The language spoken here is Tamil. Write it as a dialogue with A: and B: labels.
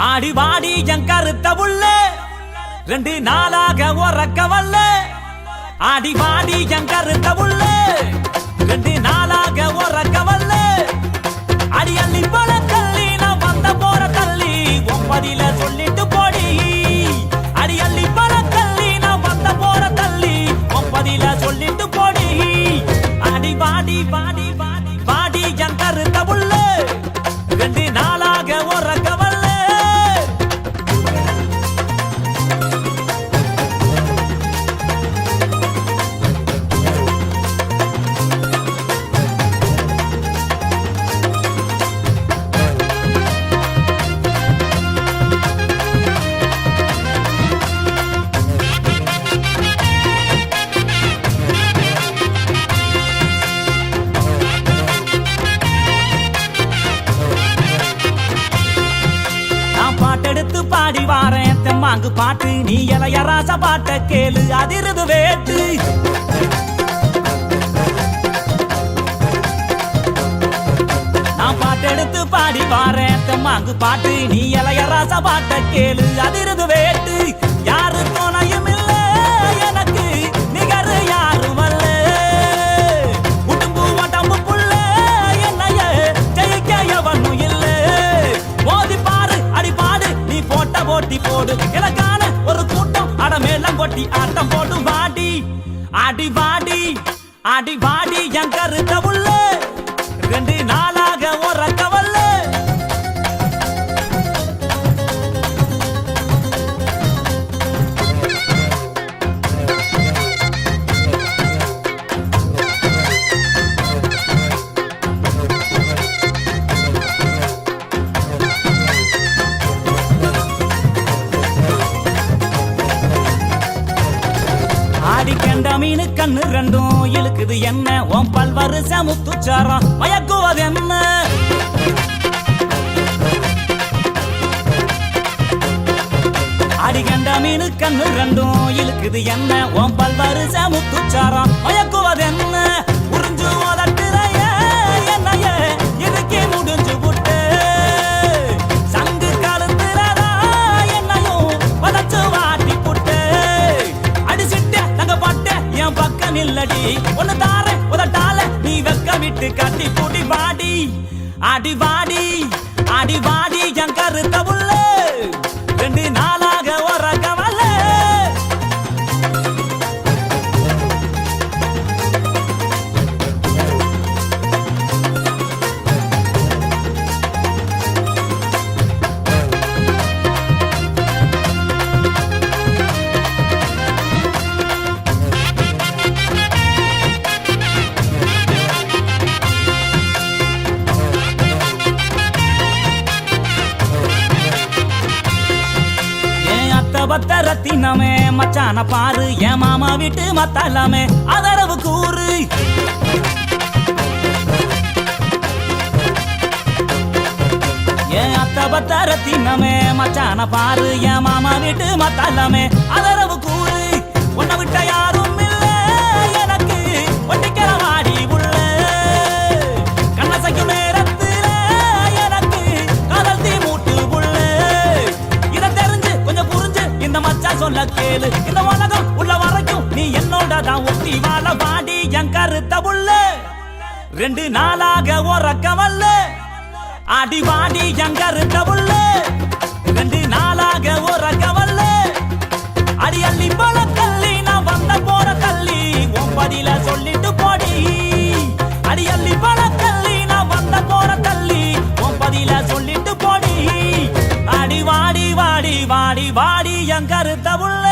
A: ஆடி வாடி என் கருத்த புள்ள 2 நாளாக உறக்க வல்ல ஆடி வாடி என் கருத்த புள்ள 2 நாளாக உறக்க வல்ல அடி அள்ளி போல தள்ளி நான் வந்த போற தள்ளி ஒன்பதில சொல்லிட்டு போடி அடி அள்ளி போல தள்ளி நான் வந்த போற தள்ளி ஒன்பதில சொல்லிட்டு போடி ஆடி வாடி வாடி வாடி வாடி என் கருத்த புள்ள 2 நாளாக உறக்க வல்ல பாட்டெடுத்து பாடி வாரேன் தெம்மாங்கு பாட்டு நீ இளையராச பாட்ட கேளு அதிருது வேட்டு நான் பாட்டெடுத்து பாடி வாரேன் தெம்மாங்கு பாட்டு நீ இளையராச பாட்ட கேளு அதிருது வேட்டு யாரு துணையும் இல்ல எனக்கு நிகர் யாரும் அல்ல உடம்பு உடம்பு புள்ள என்னைய ஜெயிக்க எவனும் இல்ல மோதி பாரு அடி பாடு நீ போட்ட போட்டி போடு எனக்கான ஒரு கூட்டம் அடமேலம் கொட்டி ஆட்டம் போடு வாடி அடி வாடி அடி வாடி என் கருத்த புள்ள 2 நாளாக உறக்க வல்ல ஆடி கண்ட மீனு கண்ணு 2ம் இழுக்குது என்ன உன் பல்வரிச முத்துச்சாரம் மயக்குவது என்ன ஆடி கண்ட மீனு கண்ணு 2ம் இழுக்குது என்ன உன் பல்வரிச முத்துச்சாரம் மயக்குவது என்ன உறிஞ்சு உதட்டுறைய என்னைய இதுக்கே முடிஞ்சு விட்டு சங்கு கழுத்துறதா என்னையும் வதச்சு வாட்டி புட்டு அடிச்சிட்ட தங்க பட்ட என் பக்கம் இல்லடி ஒன்னு தார உதட்டால நீ வெக்க விட்டு கட்டி பூட்டி வாடி அடி வாடி அடி வாடி என் கருத்த புள்ள 2 நாளாக உறக்க வல்ல பத்த ரத்தினமே மச்சான பாரு என் மாமா வீட்டு மத்தாலாமே அதரவு கூறு என் அத்த பத்த ரத்தினமே மச்சான பாரு என் மாமா வீட்டு மத்தாலாமே அதரவு கூறு உன்னை விட்ட யாரும் இல்ல எனக்கு ஒட்டிக்கிற வாடி உள்ள கண்ணசைக்கும் நேரத்துல எனக்கு காதல் தீ மூட்டு உள்ள இதை தெரிஞ்சு கொஞ்சம் புரிஞ்சு இந்த மச்சா சொல்ல கேளு இந்த உலகம் உள்ள வரைக்கும் நீ என்னோட தான் ஒட்டி வாழ வாடி என் கருத்த புள்ள 2 நாளாக உறக்க வல்ல அடி வாடி என் கருத்த புள்ள 2 நாளாக உறக்க வல்ல அடி அள்ளி போல தள்ளி நான் வந்த போற தள்ளி ஒன்பதில சொல்லிட்டு போடி அடி அள்ளி போல தள்ளி நான் வந்த போற தள்ளி ஒன்பதில சொல்லிட்டு போடி அடி வாடி வாடி வாடி வாடி என் கருத்த புள்ள